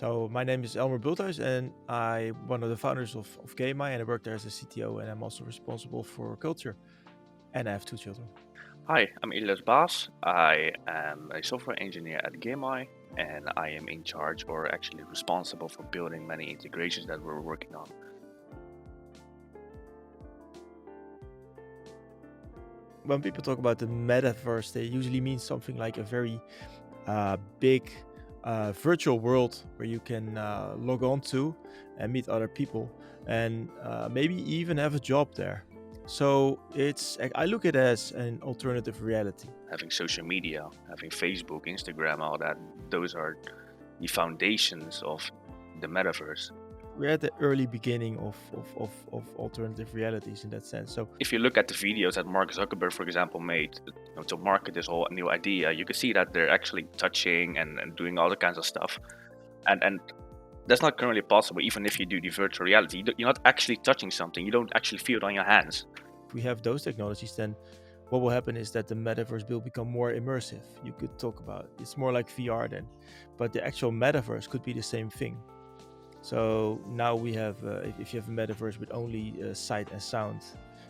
So my name is Elmer Bulthuis, and I'm one of the founders of Gameye, and I work there as a CTO, and I'm also responsible for culture. And I have two children. Hi, I'm Ilyas Baas. I am a software engineer at Gameye, and I am in charge or actually responsible for building many integrations that we're working on. When people talk about the metaverse, they usually mean something like a very big virtual world where you can log on to and meet other people, and maybe even have a job there. So I look at it as an alternative reality. Having social media, having Facebook, Instagram, all that, those are the foundations of the metaverse. We're at the early beginning of alternative realities in that sense. So If you look at the videos that Mark Zuckerberg, for example, made to market this whole new idea, you can see that they're actually touching and doing all the kinds of stuff. And that's not currently possible, even if you do the virtual reality. You're not actually touching something. You don't actually feel it on your hands. if we have those technologies, then what will happen is that the metaverse will become more immersive. You could talk about it's more like VR then, but the actual metaverse could be the same thing. So now we have, if you have a metaverse with only sight and sound,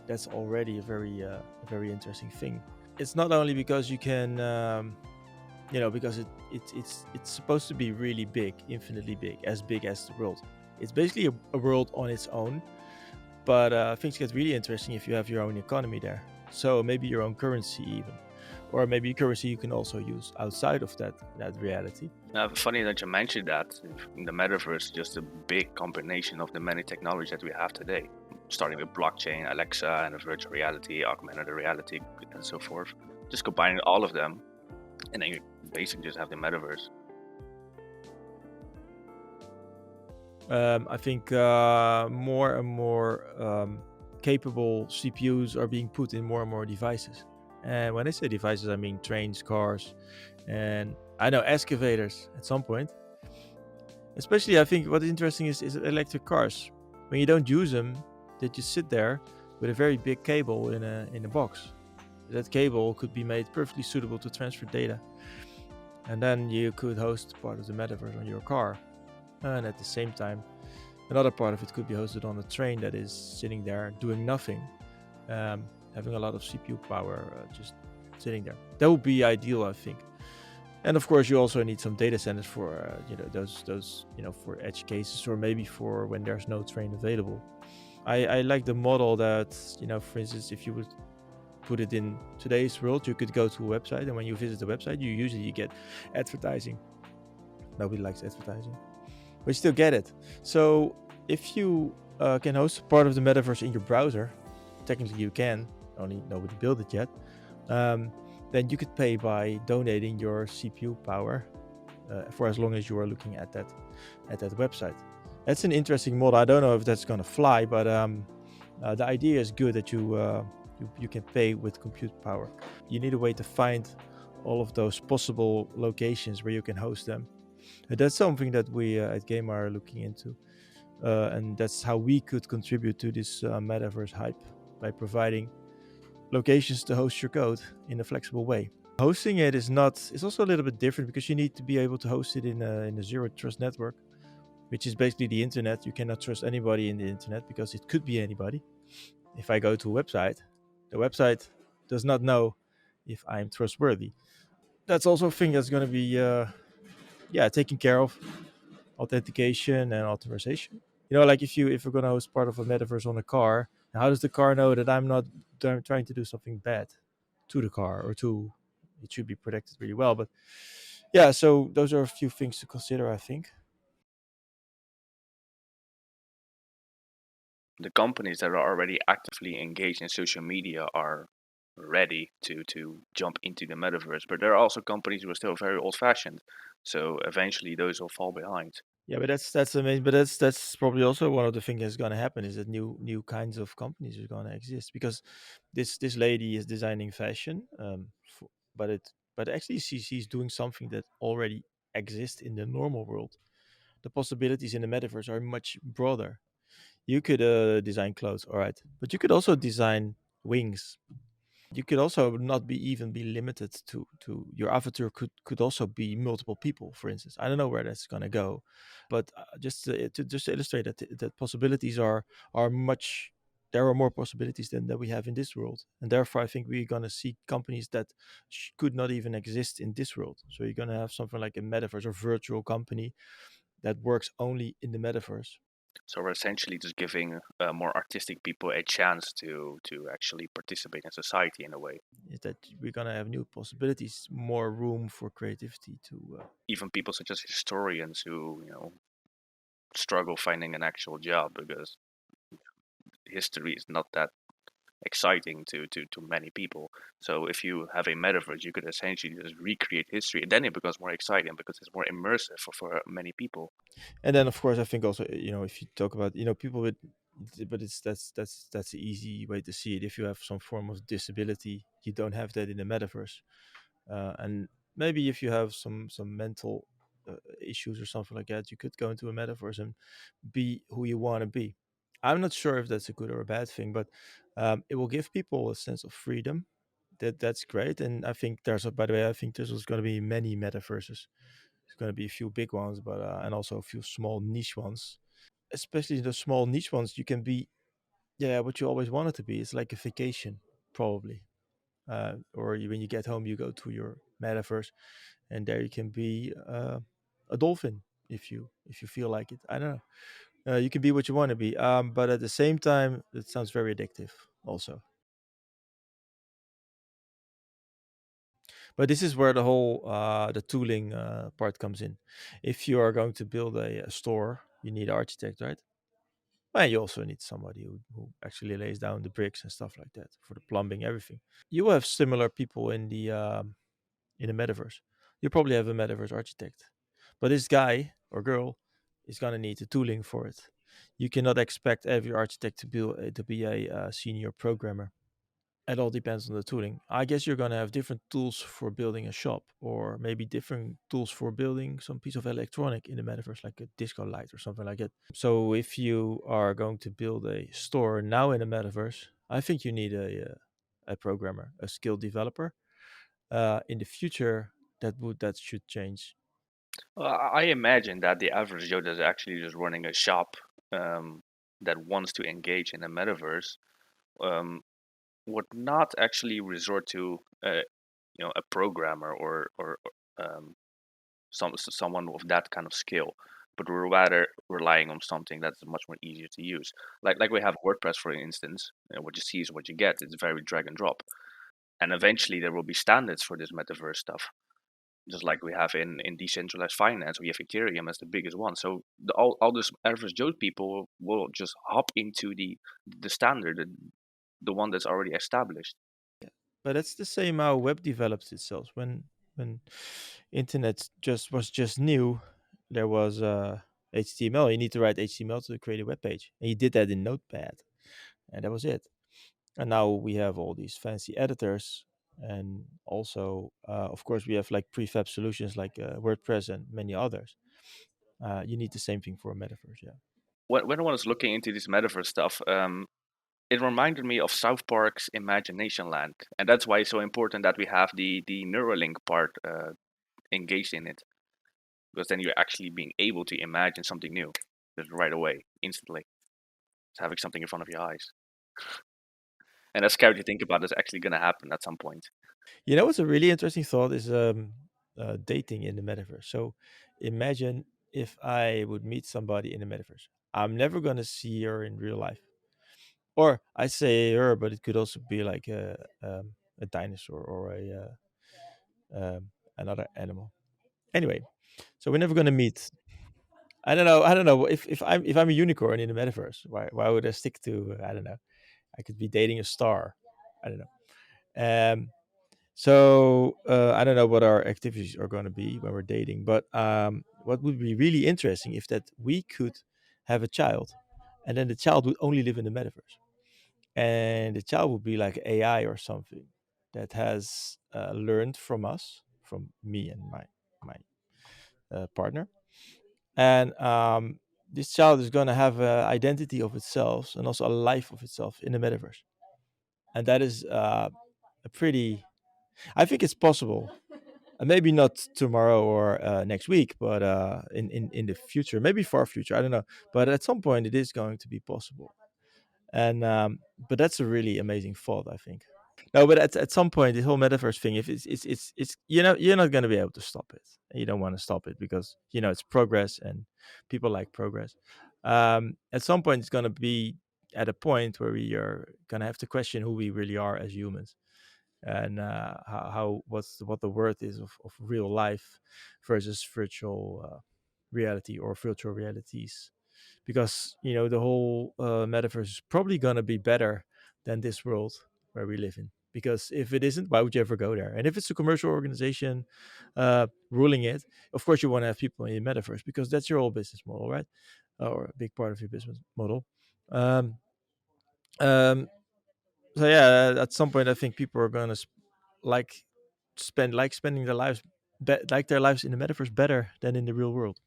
that's already a very interesting thing. It's not only because you can, because it's supposed to be really big, infinitely big as the world. It's basically a world on its own, but things get really interesting if you have your own economy there. So maybe your own currency even, or maybe currency you can also use outside of that reality. Funny that you mentioned that. In the metaverse is just a big combination of the many technologies that we have today, starting with blockchain, Alexa, and virtual reality, augmented reality, and so forth. Just combining all of them, and then you basically just have the metaverse. I think more and more capable CPUs are being put in more and more devices. And when I say devices, I mean trains, cars, and I know excavators at some point. Especially, I think what is interesting is electric cars. When you don't use them, they just sit there with a very big cable in a box. That cable could be made perfectly suitable to transfer data, and then you could host part of the metaverse on your car. And at the same time, another part of it could be hosted on a train that is sitting there doing nothing, having a lot of CPU power, just sitting there. That would be ideal, I think. And of course, you also need some data centers for those for edge cases, or maybe for when there's no train available. I like the model that, for instance, if you would put it in today's world, you could go to a website, and when you visit the website, you get advertising. Nobody likes advertising, but you still get it. So if you can host part of the metaverse in your browser, technically you can, only nobody built it yet, then you could pay by donating your CPU power for as long as you are looking at that website. That's an interesting model. I don't know if that's going to fly, but the idea is good that you can pay with compute power. You need a way to find all of those possible locations where you can host them. And that's something that we at Gameye are looking into. And that's how we could contribute to this metaverse hype, by providing locations to host your code in a flexible way. Hosting it is also a little bit different, because you need to be able to host it in a zero trust network, which is basically the internet. You cannot trust anybody in the internet because it could be anybody. If I go to a website, the website does not know if I'm trustworthy. That's also a thing that's going to be taken care of, authentication and authorization. Like if you're going to host part of a metaverse on a car, how does the car know that I'm not trying to do something bad to the car, or to it should be protected really well. But yeah, so those are a few things to consider, I think. The companies that are already actively engaged in social media are ready to jump into the metaverse, but there are also companies who are still very old-fashioned. So eventually, those will fall behind. Yeah, but that's amazing. But that's probably also one of the things that's going to happen, is that new kinds of companies are going to exist, because this lady is designing fashion, but actually she's doing something that already exists in the normal world. The possibilities in the metaverse are much broader. You could design clothes, all right, but you could also design wings. You could also not be even be limited to your avatar could also be multiple people, for instance. I don't know where that's going to go, but just to illustrate that possibilities are much, there are more possibilities than that we have in this world, and therefore I think we're going to see companies that could not even exist in this world. So you're going to have something like a metaverse or virtual company that works only in the metaverse. So we're essentially just giving more artistic people a chance to actually participate in society in a way. Is that we're going to have new possibilities, more room for creativity to Even people such as historians who struggle finding an actual job because history is not that exciting to many people. So if you have a metaverse, you could essentially just recreate history, and then it becomes more exciting because it's more immersive for many people. And then of course I think also, if you talk about, people with, but it's that's the easy way to see it. If you have some form of disability, you don't have that in the metaverse. And maybe if you have some mental issues or something like that, you could go into a metaverse and be who you want to be. I'm not sure if that's a good or a bad thing, but it will give people a sense of freedom. That's great. And I think by the way, I think there's going to be many metaverses. There's going to be a few big ones, but and also a few small niche ones. Especially the small niche ones, you can be, yeah, what you always wanted to be. It's like a vacation, probably. Or when you get home, you go to your metaverse, and there you can be a dolphin if you feel like it. I don't know. You can be what you want to be, but at the same time, it sounds very addictive. Also, but this is where the whole the tooling part comes in. If you are going to build a store, you need architect, right? Well, you also need somebody who actually lays down the bricks and stuff like that for the plumbing, everything. You will have similar people in the metaverse. You probably have a metaverse architect, but this guy or girl is gonna need the tooling for it. You cannot expect every architect to be a senior programmer. It all depends on the tooling. I guess you're gonna have different tools for building a shop, or maybe different tools for building some piece of electronic in the metaverse, like a disco light or something like that. So if you are going to build a store now in the metaverse, I think you need a programmer, a skilled developer. In the future, that should change. I imagine that the average Joe that's actually just running a shop um, that wants to engage in a metaverse um, would not actually resort to a programmer or someone of that kind of skill, but we're rather relying on something that's much more easier to use. Like we have WordPress, for instance. What you see is what you get. It's very drag and drop, and eventually there will be standards for this metaverse stuff. Just like we have in decentralized finance, we have Ethereum as the biggest one. So all this average Joe people will just hop into the standard, the one that's already established. But that's the same how web develops itself. When internet just new, there was HTML. You need to write HTML to create a web page, and you did that in Notepad, and that was it. And now we have all these fancy editors, and also, of course, we have like prefab solutions like WordPress and many others. You need the same thing for a metaverse, yeah. When I was looking into this metaverse stuff, it reminded me of South Park's Imagination Land, and that's why it's so important that we have the Neuralink part engaged in it, because then you're actually being able to imagine something new, just right away, instantly. It's having something in front of your eyes, and that's scary to think about. It's actually going to happen at some point. You know what's a really interesting thought is dating in the metaverse. So imagine if I would meet somebody in the metaverse. I'm never gonna see her in real life, or I say her, but it could also be like a dinosaur or another animal. Anyway, so we're never gonna meet. I don't know. I don't know if I'm a unicorn in the metaverse. Why would I stick to? I don't know. I could be dating a star. I don't know. So I don't know what our activities are going to be when we're dating, but what would be really interesting if that we could have a child, and then the child would only live in the metaverse, and the child would be like AI or something that has learned from us, from me and my partner, and this child is going to have an identity of itself and also a life of itself in the metaverse, and that is a pretty. I think it's possible. Maybe not tomorrow or next week, but in the future, maybe far future. I don't know. But at some point, it is going to be possible. And but that's a really amazing thought, I think. No, but at some point, the whole metaverse thing, if it's you're not going to be able to stop it. You don't want to stop it because it's progress and people like progress. At some point, it's going to be at a point where we are going to have to question who we really are as humans and what the worth is of real life versus virtual reality or virtual realities because the whole metaverse is probably going to be better than this world where we live in because if it isn't, why would you ever go there? And if it's a commercial organization ruling it, of course you want to have people in the metaverse because that's your whole business model, right? Or a big part of your business model. um, um, so yeah, at some point I think people are going to like spending their lives like their lives in the metaverse better than in the real world,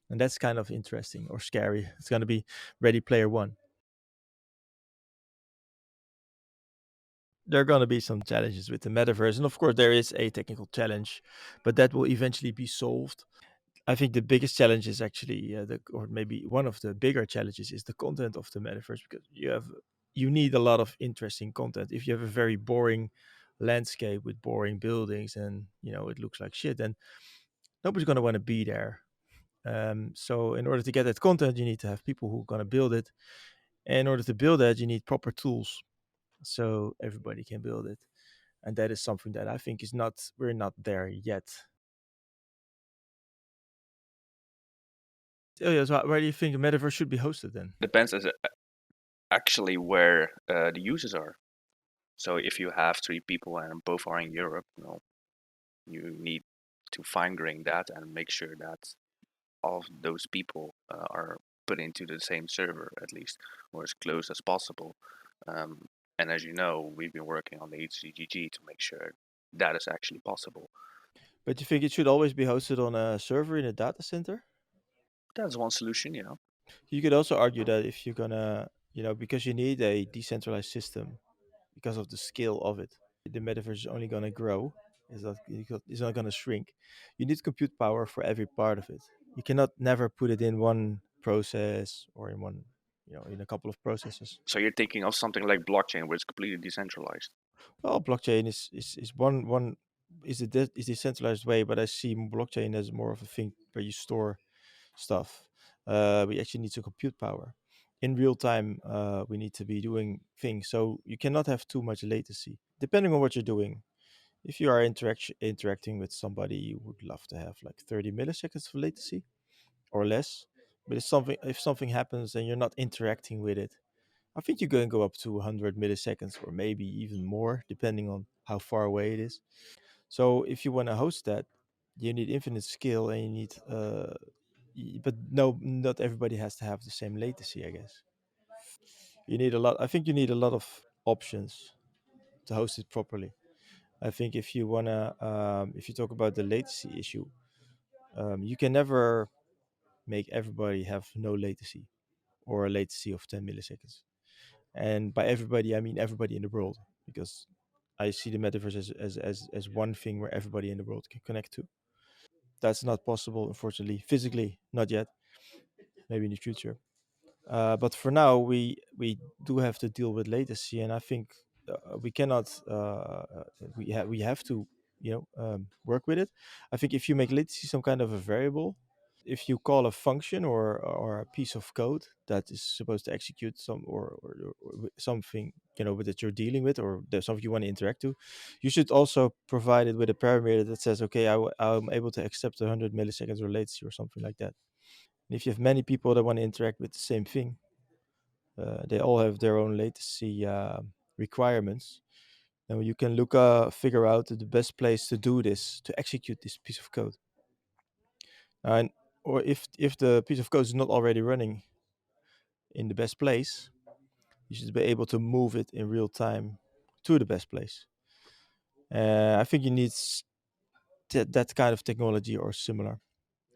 and that's kind of interesting or scary. It's going to be Ready Player One. There are going to be some challenges with the metaverse, and of course there is a technical challenge, but that will eventually be solved. I think the biggest challenge is actually or maybe one of the bigger challenges is the content of the metaverse because you need a lot of interesting content. If you have a very boring landscape with boring buildings and it looks like shit, then nobody's going to want to be there. So in order to get that content, you need to have people who are going to build it. And in order to build that, you need proper tools so everybody can build it. And that is something that I think is not we're not there yet. Oh yeah, so where do you think the metaverse should be hosted then? Depends as actually where the users are. So if you have three people and both are in Europe, you need to fine grain that and make sure that all of those people are put into the same server at least, or as close as possible. Um, and as you know, we've been working on the HCGG to make sure that is actually possible. But you think it should always be hosted on a server in a data center? That's one solution. You could also argue that if you're gonna, because you need a decentralized system because of the scale of it, the metaverse is only gonna grow. It's not gonna shrink. You need compute power for every part of it. You cannot never put it in one process or in one, in a couple of processes. So you're thinking of something like blockchain, where it's completely decentralized. Well, blockchain is one is a decentralized way, but I see blockchain as more of a thing where you store stuff. We actually need some compute power. In real time, we need to be doing things. So you cannot have too much latency, depending on what you're doing. If you are interacting with somebody, you would love to have like 30 milliseconds of latency or less. But if something happens and you're not interacting with it, I think you can go up to 100 milliseconds or maybe even more, depending on how far away it is. So if you want to host that, you need infinite scale and you need but no, not everybody has to have the same latency, I guess. You need a lot. I think you need a lot of options to host it properly. I think if you talk about the latency issue, you can never make everybody have no latency or a latency of 10 milliseconds. And by everybody, I mean everybody in the world, because I see the metaverse as one thing where everybody in the world can connect to. That's not possible, unfortunately, physically, not yet. Maybe in the future. But for now, we do have to deal with latency, and I think we cannot. We have to work with it. I think if you make latency some kind of a variable, if you call a function or a piece of code that is supposed to execute something that you're dealing with or there's something you want to interact to, you should also provide it with a parameter that says, okay, I'm able to accept 100 milliseconds or latency or something like that. And if you have many people that want to interact with the same thing, they all have their own latency requirements. And you can figure out the best place to do this, to execute this piece of code. And or if the piece of code is not already running in the best place, you should be able to move it in real time to the best place. I think you need that kind of technology or similar.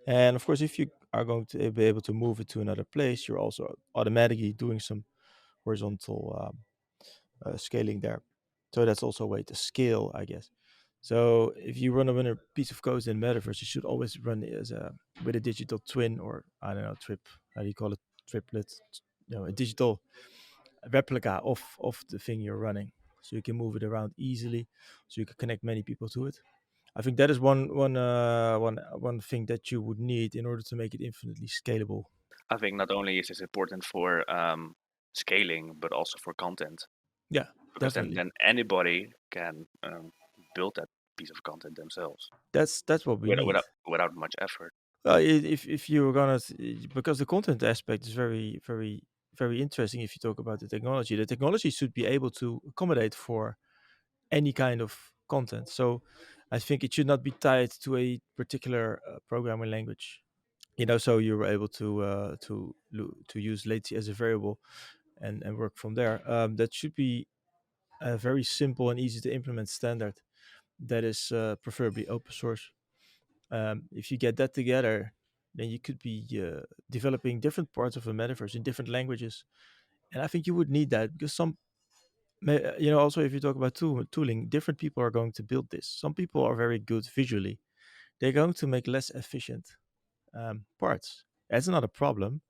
And of course, if you are going to be able to move it to another place, you're also automatically doing some horizontal scaling there. So that's also a way to scale, I guess. So if you run a piece of code in Metaverse, you should always run it as a with a digital twin, or I don't know, how do you call it, triplet, a digital replica of the thing you're running, so you can move it around easily, so you can connect many people to it. I think that is one thing that you would need in order to make it infinitely scalable. I think not only is this important for scaling, but also for content, Yeah, because then definitely. anybody can build that piece of content themselves That's what we need. without much effort. If you're gonna, because the content aspect is very interesting. If you talk about the technology should be able to accommodate for any kind of content. So I think it should not be tied to a particular programming language. So you're able to use latency as a variable and work from there. That should be a very simple and easy to implement standard that is preferably open source. If you get that together, then you could be developing different parts of a metaverse in different languages. And I think you would need that because also if you talk about tooling, different people are going to build this. Some people are very good visually. They're going to make less efficient parts. That's not a problem.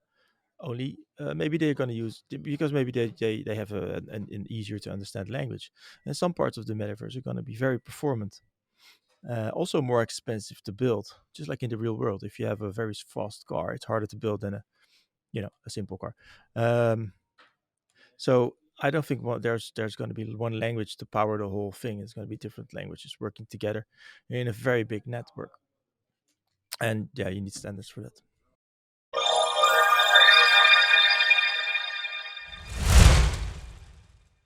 Only maybe they're going to use because maybe they have an easier to understand language. And some parts of the metaverse are going to be very performant, also more expensive to build. Just like in the real world, if you have a very fast car, it's harder to build than a simple car. So I don't think there's going to be one language to power the whole thing. It's going to be different languages working together in a very big network. And yeah, you need standards for that.